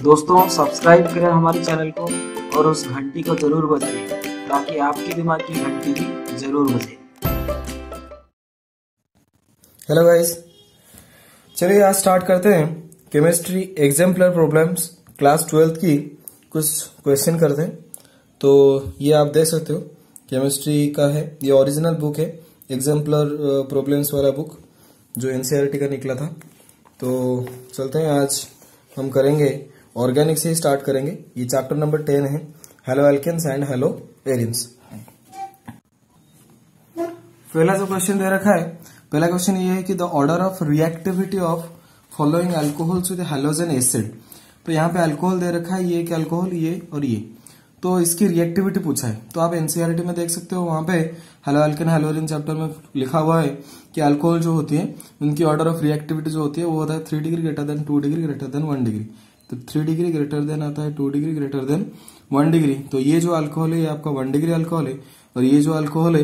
दोस्तों सब्सक्राइब करें हमारे चैनल को और उस घंटी को जरूर बजाइए ताकि आपके दिमाग की घंटी भी जरूर बजे। हेलो गाइस, चलिए आज स्टार्ट करते हैं chemistry exemplar problems class 12th की कुछ क्वेश्चन करते हैं। तो ये आप देख सकते हो केमिस्ट्री का है, ये ओरिजिनल बुक है एग्जाम्पलर प्रॉब्लम्स वाला बुक जो एनसीईआरटी का निकला था। तो चलते हैं, आज हम करेंगे ऑर्गेनिक से ही स्टार्ट करेंगे। ये चैप्टर नंबर 10 है, haloalkanes and haloarenes. पहला जो क्वेश्चन दे रखा है, पहला क्वेश्चन ये है कि the order of reactivity of following alcohols with halogen acid. तो यहाँ पे अल्कोहल दे रखा है, ये एक अल्कोहल, ये और ये, तो इसकी रिएक्टिविटी पूछा है। तो आप एनसीईआरटी में देख सकते हो, वहां पे halo alkane hello Erin chapter में लिखा हुआ है कि अल्कोहल जो होती है उनकी ऑर्डर ऑफ रिएक्टिविटी जो होती है वो होता है 3 degree greater than 2 degree greater than 1 degree. तो 3 डिग्री ग्रेटर देन आता है 2 डिग्री ग्रेटर देन 1 डिग्री। तो ये जो अल्कोहल है ये आपका 1 डिग्री अल्कोहल है, और ये जो अल्कोहल है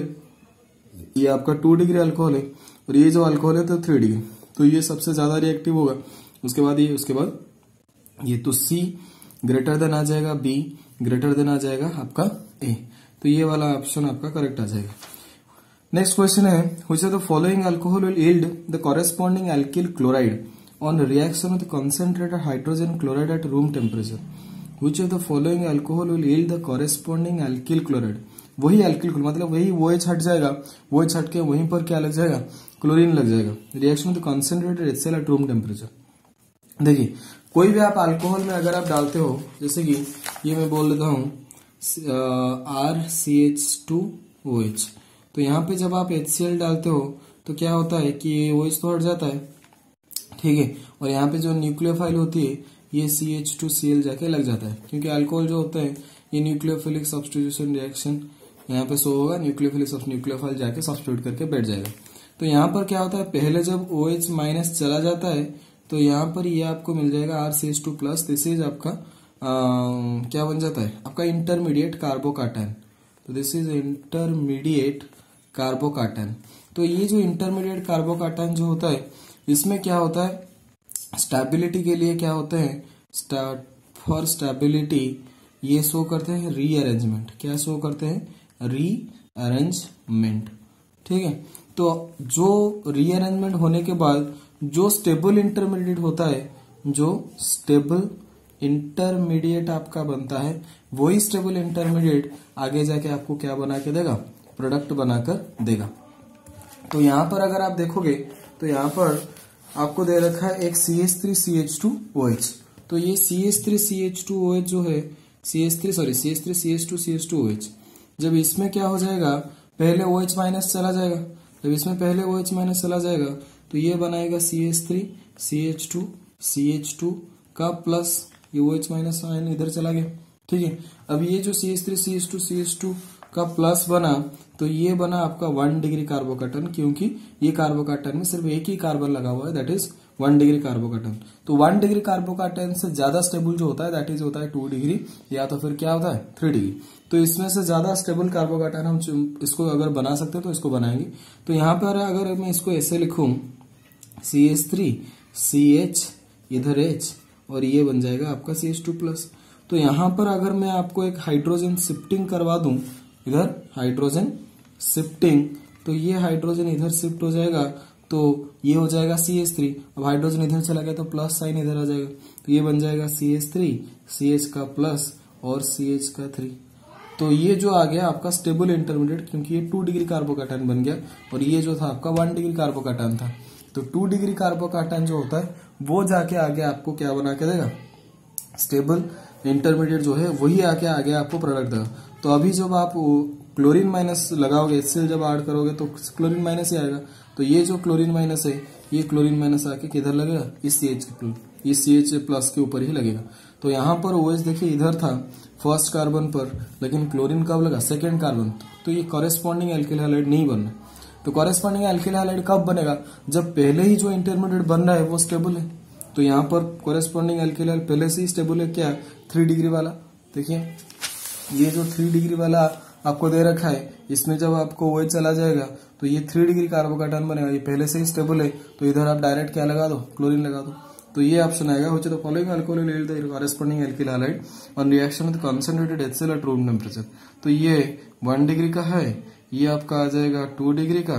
ये आपका 2 डिग्री अल्कोहल है, और ये जो अल्कोहल है तो 3 डिग्री। तो ये सबसे ज्यादा रिएक्टिव होगा। उसके बाद ये तो सी ग्रेटर देन आ जाएगा, बी ग्रेटर देन आ जाएगा आपका ए। तो ये वाला ऑप्शन आपका करेक्ट आ जाएगा। नेक्स्ट क्वेश्चन है, which of the following alcohol will yield the corresponding alkyl chloride on reaction with concentrated hydrogen chloride at room temperature. Which of the following alcohol will yield the corresponding alkyl chloride. वही alkyl मतलब वही OH हट जाएगा, OH हट के वहीं पर क्या लग जाएगा, क्लोरीन लग जाएगा। Reaction with concentrated HCl at room temperature. देखिए कोई भी आप अल्कोहल में अगर आप डालते हो, जैसे कि ये मैं बोल देता हूं RCH2OH, तो यहाँ पे जब आप HCl डालते हो तो क्या होता है कि ये OH तो हट जाता है, ठीक है, और यहाँ पे जो न्यूक्लियोफाइल होती है ये CH2Cl जाके लग जाता है, क्योंकि अल्कोहल जो होता है ये न्यूक्लियोफिलिक सब्स्टिट्यूशन रिएक्शन यहाँ पे शो होगा, न्यूक्लियोफाइल जाके सब्स्टिट्यूट करके बैठ जाएगा। तो यहाँ पर क्या होता है, पहले जब OH माइनस चला जाता है तो यहाँ पर ये आपको मिल जाएगा RCH2 प्लस, दिस इज आपका क्या बन जाता है, आपका इंटरमीडिएट कार्बोकाटन। तो दिस इज इंटरमीडिएट कार्बोकाटन। तो ये जो इंटरमीडिएट कार्बोकाटन जो होता है इसमें क्या होता है, स्टेबिलिटी के लिए क्या होते हैं, फॉर स्टेबिलिटी ये शो करते हैं रीअरेंजमेंट। क्या शो करते हैं, रीअरेंजमेंट, ठीक है। तो जो रीअरेंजमेंट होने के बाद जो स्टेबल इंटरमीडिएट होता है, जो स्टेबल इंटरमीडिएट आपका बनता है, वही स्टेबल इंटरमीडिएट आगे जाके आपको क्या बना के देगा, प्रोडक्ट बनाकर देगा। तो यहां पर अगर आप देखोगे तो यहां पर आपको दे रखा है एक CH3CH2OH। तो ये CH3CH2OH जो है CH3CH2CH2OH, जब इसमें क्या हो जाएगा, पहले OH माइनस चला जाएगा, जब इसमें पहले OH माइनस चला जाएगा तो ये बनाएगा CH3CH2CH2 का प्लस, ये OH माइनस आयन इधर चला गया, ठीक है। अब ये जो CH3CH2CH2 का प्लस बना तो ये बना आपका 1 डिग्री कार्बोकाटन, क्योंकि ये कार्बोकाटन में सिर्फ एक ही कार्बन लगा हुआ है, दैट इज 1 डिग्री कार्बोकाटन। तो 1 डिग्री कार्बोकाटन से ज्यादा स्टेबल जो होता है दैट इज होता है 2 डिग्री, या तो फिर क्या होता है 3 डिग्री। तो इसमें से ज्यादा स्टेबल कार्बोकाटन हम इसको अगर बना सकते हैं तो इसको बनाएंगे। तो यहाँ पर अगर मैं इसको ऐसे लिखूं CH3CH इधर H और ये बन जाएगा आपका CH2 प्लस। तो यहां पर अगर मैं आपको एक हाइड्रोजन शिफ्टिंग करवा दूं, इधर हाइड्रोजन शिफ्टिंग, तो ये हाइड्रोजन इधर शिफ्ट हो जाएगा, तो ये हो जाएगा CH3। अब हाइड्रोजन इधर चला गया तो प्लस साइन इधर आ जाएगा, तो ये बन जाएगा CH3, CH का प्लस और CH का 3। तो ये जो आ गया आपका स्टेबल इंटरमीडिएट, क्योंकि ये 2 डिग्री कार्बोकाटन बन गया, और ये जो था आपका 1 डिग्री कार्बोकाटन था। तो 2 डिग्री कार्बोकाटन जो होता है वो जाके आगे आपको क्या बना के देगा, स्टेबल इंटरमीडिएट जो है वही आके आगे आपको प्रोडक्ट देगा। तो अभी जब आप क्लोरीन माइनस लगाओगे, HCl जब ऐड करोगे तो क्लोरीन माइनस ही आएगा। तो ये जो क्लोरीन माइनस है ये क्लोरीन माइनस आके किधर लगेगा, इस CH प्लस के ऊपर ही लगेगा। तो यहाँ पर OH देखिए इधर था फर्स्ट कार्बन पर, लेकिन क्लोरीन कब लगा, सेकेंड कार्बन। तो ये कॉरेस्पॉन्डिंग एल्किल हैलाइड नहीं बनना। तो कॉरेस्पॉन्डिंग एल्किल हैलाइड कब बनेगा, जब पहले ही जो इंटरमीडिएट बन रहा है वो स्टेबल है। तो यहाँ पर कॉरेस्पॉन्डिंग एल्किल हैलाइड पहले से ही स्टेबल है, क्या 3 डिग्री वाला। देखिए ये जो 3 डिग्री वाला आपको दे रखा है, इसमें जब आपको OH चला जाएगा तो ये 3 डिग्री कार्बोकाटन बनेगा, ये पहले से ही स्टेबल है। तो इधर आप डायरेक्ट क्या लगा दो, क्लोरीन लगा दो। तो ये ऑप्शन आएगा which of the following alcohol will yield the corresponding alkyl halide on reaction with concentrated HCl at room temperature. तो ये 1 डिग्री का है, ये आपका आ जाएगा 2 डिग्री का,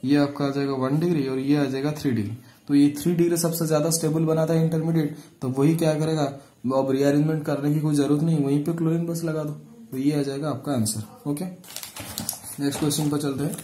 ये आपका आ जाएगा 1 डिग्री और ये आ जाएगा 3 डिग्री। तो ये 3 डिग्री सबसे ज्यादा स्टेबल बनाता है इंटरमीडिएट, तो वही क्या करेगा, अब रीअरेंजमेंट करने की कोई जरूरत नहीं, वहीं पे क्लोरीन बस लगा दो, तो ये आ जाएगा आपका आंसर। ओके, नेक्स्ट क्वेश्चन पर चलते हैं।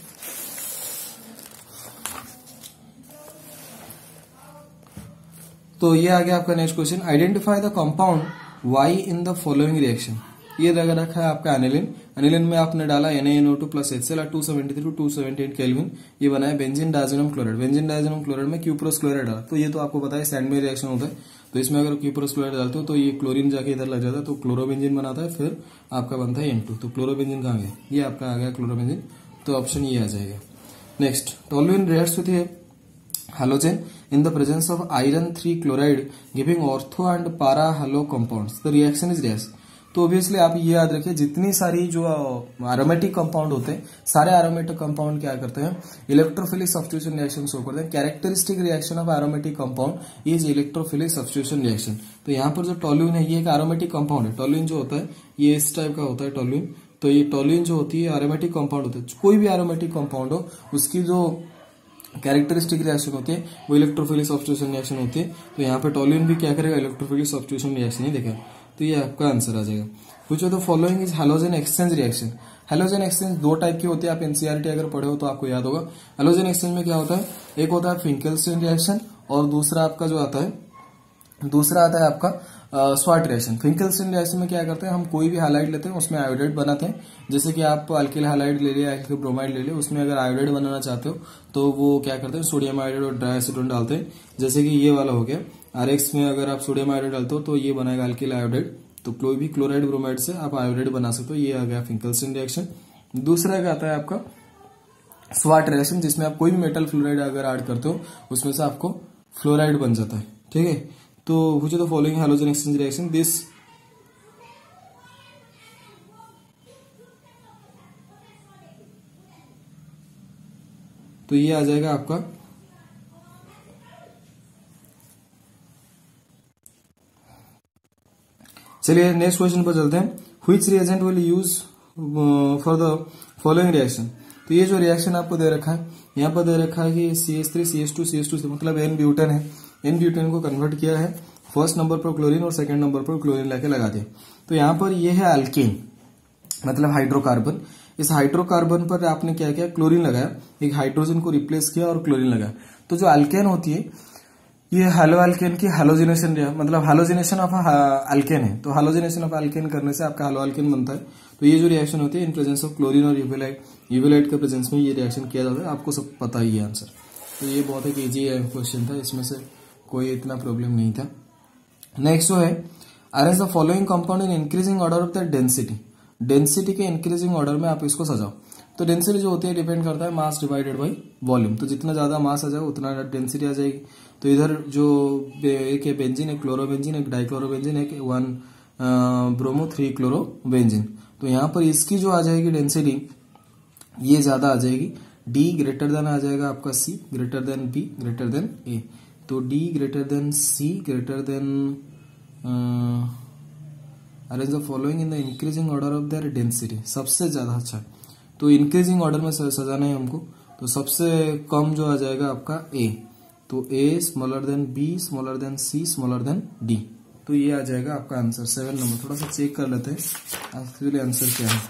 तो ये आ गया आपका next question, identify the compound Y in the following reaction. ये लगा रखा है आपका एनिलिन, एनिलिन में आपने डाला NaNO2 plus HCl 273 to 278 kelvin, ये बनाया benzene diazonium chloride. Benzene diazonium chloride में क्यूप्रोस क्लोराइड डाला, तो ये तो आपको पता है सैंड में रिएक्शन होता है, तो इसमें अगर क्यूप्रोस क्लोराइड डालते हो तो ये क्लोरीन जाके इधर लग जाता है, तो क्लोरोबेंजीन बनाता है, फिर आपका बनता है N2। तो क्लोरोबेंजीन कहाँ गया, ये आपका आ गया क्लोरोबेंजीन, तो ऑप्शन ये आ जाएगा। Next, toluene reacts with halogen in the presence of iron 3 chloride giving ortho and para halo compounds, the reaction is gas। तो ऑब्वियसली आप ये याद रखिए, जितनी सारी जो एरोमेटिक कंपाउंड होते हैं, सारे एरोमेटिक कंपाउंड क्या करते हैं, इलेक्ट्रोफिलिक सब्स्टिट्यूशन रिएक्शन शो करते हैं। Characteristic reaction of aromatic compound is electrophilic substitution reaction. तो यहाँ पर जो टोल्यूइन है ये एक एरोमेटिक कंपाउंड है। टोल्यूइन जो होता है ये इस टाइप का होता है टोल्यूइन, तो ये टोल्यूइन जो होती है एरोमेटिक कंपाउंड होता है। कोई भी एरोमेटिक कंपाउंड हो उसकी जो कैरेक्टरिस्टिक रिएक्शन होती है वो इलेक्ट्रोफिलिक सब्स्टिट्यूशन रिएक्शन होती है। तो यहाँ पे टोल्यूइन भी क्या करेगा, इलेक्ट्रोफिलिक सब्स्टिट्यूशन रिएक्शन ही देखेगा, तो ये आपका आंसर आ जाएगा। Which of the following is halogen exchange reaction. Halogen exchange दो टाइप की होती है, आप एनसीईआरटी अगर पढ़े हो तो आपको याद होगा। हैलोजन एक्सचेंज में क्या होता है, एक होता है फिंकेल्स्टीन रिएक्शन और दूसरा आपका जो आता है, दूसरा आता है आपका स्वाट रिएक्शन। फिंकेल्स्टीन रिएक्शन में क्या करते हैं, हम कोई भी हैलाइड लेते हैं उसमें आयोडाइड बनाते हैं। जैसे कि आप अल्किल हैलाइड ले लिया, अल्किल ब्रोमाइड ले लिया, उसमें अगर आयोडाइड बनाना चाहते हो तो वो क्या करते हैं, सोडियम आयोडाइड और ड्राई एसीटोन डालते हैं। जैसे कि ये वाला हो गया RX में, अगर आप सोडियम आयोडाइड डालते हो तो ये बनाएगा अल्किल आयोडाइड, तो कोई भी क्लोराइड ब्रोमाइड से आप आयोडाइड बना सकते हो। ये आ गया फिंकेल्स्टीन रिएक्शन। दूसरा क्या आता है आपका स्वाट रिएक्शन, जिसमें आप कोई भी मेटल फ्लोराइड अगर ऐड करते हो उसमें से आपको फ्लोराइड बन जाता है। ठीक है, तो which of the following halogen exchange reaction this, तो ये आ जाएगा आपका चलिए नेक्स्ट क्वेश्चन पर चलते हैं। Which reagent will use for the following reaction. तो ये जो रिएक्शन आपको दे रखा है, यहाँ पर दे रखा है कि CH3 CH2 CH2 से मतलब N ब्यूटेन है, N ब्यूटेन को कन्वर्ट किया है, फर्स्ट नंबर पर क्लोरीन और सेकंड नंबर पर क्लोरीन लाके लगा दिया। तो यहाँ पर ये है अल्केन, मतलब हाइड्रोकार्बन। इस हाइड्रोकार्बन पर आपने क्या किया, क्लोरीन लगाया, एक हाइड्रोजन को रिप्लेस किया और क्लोरीन लगाया। तो जो अल्केन होती है ये हैलो अल्केन की हैलोजिनेशन, मतलब हैलोजिनेशन ऑफ अल्केन है। तो हैलोजिनेशन ऑफ अल्केन करने से आपका हैलो अल्केन बनता है। तो ये जो रिएक्शन होती है इन प्रेजेंस ऑफ क्लोरीन और यूवेलाइट के प्रेजेंस में ये रिएक्शन किया जाता है। आपको सब पता ही है आंसर। तो ये बहुत एक इजी क्वेश्चन था, इसमें से कोई इतना प्रॉब्लम नहीं था। नेक्स्ट जो है, arrange the following compound in increasing order of the density. Density के इंक्रीजिंग ऑर्डर में आप इसको सजाओ। तो डेंसिटी जो होती है डिपेंड करता है मास डिवाइडेड बाई वॉल्यूम। तो जितना ज्यादा मास आ जाए उतना डेंसिटी आ जाएगी। तो इधर जो एक है बेंजीन, एक क्लोरोबेंजीन, एक डाइक्लोरोबेंजीन, एक 1 ब्रोमो 3 क्लोरोबेंजीन। तो यहाँ पर इसकी जो आ जाएगी डेंसिटी ये ज्यादा आ जाएगी। D ग्रेटर देन आ जाएगा आपका C greater than B greater than A। तो D greater than C greater than arrange the following in the increasing order of their density. सबसे ज्यादा अच्छा, तो इंक्रीजिंग ऑर्डर में सजाना है हमको। तो सबसे कम जो आ जाएगा आपका A, तो A smaller than B smaller than C smaller than D। तो ये आ जाएगा आपका आंसर 7 नंबर। थोड़ा सा चेक कर लेते हैं एक्चुअली आंसर क्या है।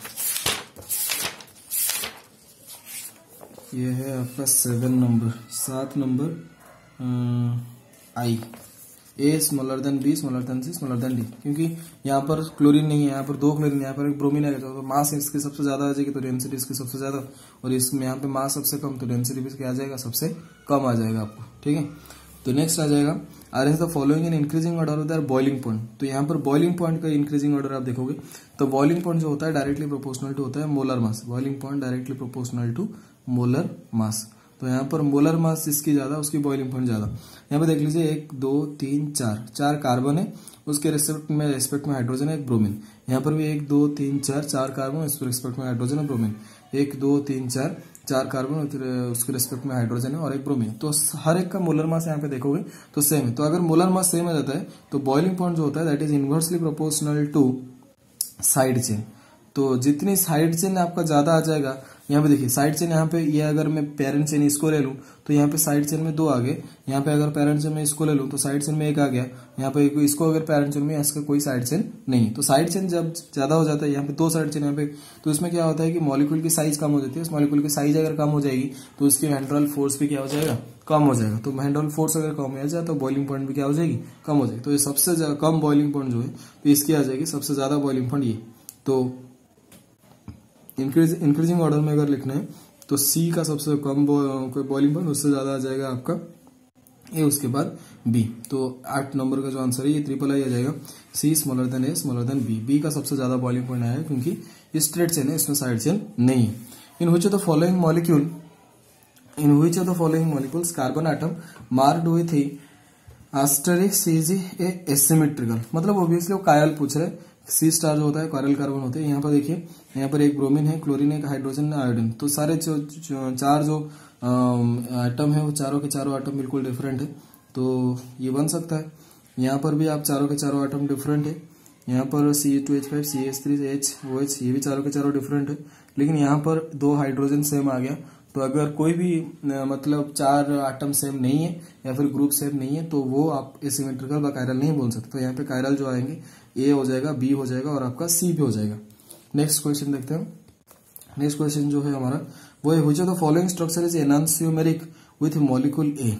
ये है आपका 7 number, 7 number I। A smaller than B smaller than C smaller than D। क्योंकि यहाँ पर क्लोरीन नहीं है, यहाँ पर 2 क्लोरीन, यहाँ पर एक ब्रोमीन है, तो मास इसकी सबसे ज्यादा आ जाएगी तो डेंसिटी इसकी सबसे ज्यादा, और इसमें यहाँ पे मास सबसे कम तो डेंसिटी भी क्या आ जाएगा, सबसे कम आ जाएगा आपको। ठीक है, तो नेक्स्ट आ जाएगा arrange the following in increasing order of their boiling point. तो यहाँ पर बॉइलिंग पॉइंट का इंक्रीजिंग ऑर्डर आप देखोगे तो बॉइलिंग पॉइंट जो होता है डायरेक्टली प्रोपोर्शनल टू होता है molar mass. Boiling point directly proportional to molar mass. तो यहाँ पर मोलर मास जिसकी ज्यादा उसकी बॉइलिंग पॉइंट ज्यादा। यहाँ पे देख लीजिए 1 2 3 4 कार्बन है, उसके रेस्पेक्ट में हाइड्रोजन है, एक ब्रोमीन। यहाँ पर भी 1 2 3 4 कार्बन, उसके रेस्पेक्ट में हाइड्रोजन है, ब्रोमीन। 1 2 3 4 4 कार्बन, उसके रिस्पेक्ट में हाइड्रोजन है और एक ब्रोमीन। तो हर एक का मोलर मास यहाँ पे देखोगे तो सेम है। तो अगर मोलर मास सेम आ जाता है तो बॉइलिंग पॉइंट जो होता है that is inversely proportional to side chain. तो जितनी साइड चेन आपका ज्यादा आ जाएगा, यहाँ पे देखिए साइड चेन, यहाँ पे ये अगर मैं पेरेंट चेन इसको ले लूं तो यहाँ पे साइड चेन में 2 आ गए, यहाँ पे अगर पेरेंट चेन में इसको ले लूं तो साइड चेन में 1 आ गया, यहाँ पे इसको अगर पेरेंट चेन में, इसका कोई साइड चेन नहीं। तो साइड चेन जब ज्यादा हो जाता है, यहाँ पे 2 साइड चेन यहाँ पे, तो इसमें क्या होता है कि मॉलिक्यूल की साइज कम हो जाती है। उस मॉलिक्यूल की साइज अगर कम हो जाएगी तो उसकी वैन डर वाल्स फोर्स भी क्या हो जाएगा, कम हो जाएगा। तो वैन डर वाल्स फोर्स अगर कम हो जाए तो बॉइलिंग पॉइंट भी क्या हो जाएगी, कम हो जाएगी। तो ये सबसे कम बॉइलिंग पॉइंट जो है तो इसकी आ जाएगी सबसे ज्यादा बॉइलिंग पॉइंट ये। तो इंक्रीजिंग ऑर्डर में अगर लिखना है तो सी का सबसे कम बॉइलिंग पॉइंट, उससे ज्यादा आ जाएगा आपका ए, उसके बाद बी। तो 8 नंबर का जो आंसर है ये III आ जाएगा, सी smaller than a smaller than B. B का सबसे ज्यादा बॉइलिंग पॉइंट आएगा क्योंकि ये स्ट्रेट चेन है, इसमें साइड चेन नहीं है। In which of the following molecules carbon atom marked with asterisk is a asymmetrical, मतलब ऑब्वियसली वो कायल पूछ रहे। सी स्टार जो होता है कायरल कार्बन होते हैं। यहाँ पर देखिए, यहाँ पर एक ब्रोमीन है, क्लोरीन, एक हाइड्रोजन, आयोडीन। तो सारे 4 जो एटम है वो चारों के चारों एटम बिल्कुल डिफरेंट है। तो ये बन सकता है। यहाँ पर भी आप चारों के चारों एटम डिफरेंट है। यहाँ पर C2H5, CH3, OH, ये भी चारों के चारों डिफरेंट है। लेकिन यहाँ पर 2 हाइड्रोजन सेम आ गया। तो अगर कोई भी मतलब 4 एटम सेम नहीं है या फिर ग्रुप सेम नहीं है तो वो आप एसिमेट्रिकल व कायरल नहीं बोल सकते। तो यहाँ पे कायरल जो आएंगे ए हो जाएगा, बी हो जाएगा और आपका सी भी हो जाएगा। नेक्स्ट क्वेश्चन देखते हैं। नेक्स्ट क्वेश्चन जो है हमारा वो है which of the following structure is enantiomeric with molecule A.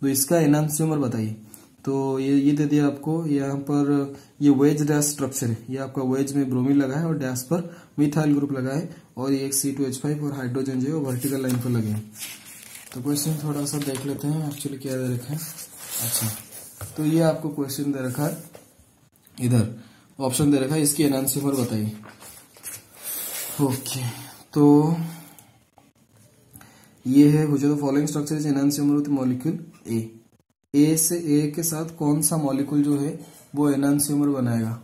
तो इसका एनांसियोमर बताइए। तो ये दे दिया आपको, यहाँ पर ये वेज डैश स्ट्रक्चर है। ये आपका वेज में ब्रोमीन लगा है और डैश पर मिथाइल ग्रुप लगा है और ये एक C2H5 और हाइड्रोजन जो है वर्टिकल लाइन पर लगे हैं। तो क्वेश्चन थोड़ा सा देख लेते हैं एक्चुअली क्या दे रखा है। अच्छा, तो ये आपको क्वेश्चन दे रखा है, इधर ऑप्शन दे रखा है, इसकी एनांसियोमर बताइए। ओके, तो ये है which of the following structure is enantiomer with molecule A. A से ए के साथ कौन सा मॉलिक्यूल जो है वो एनांसियोमर बनाएगा।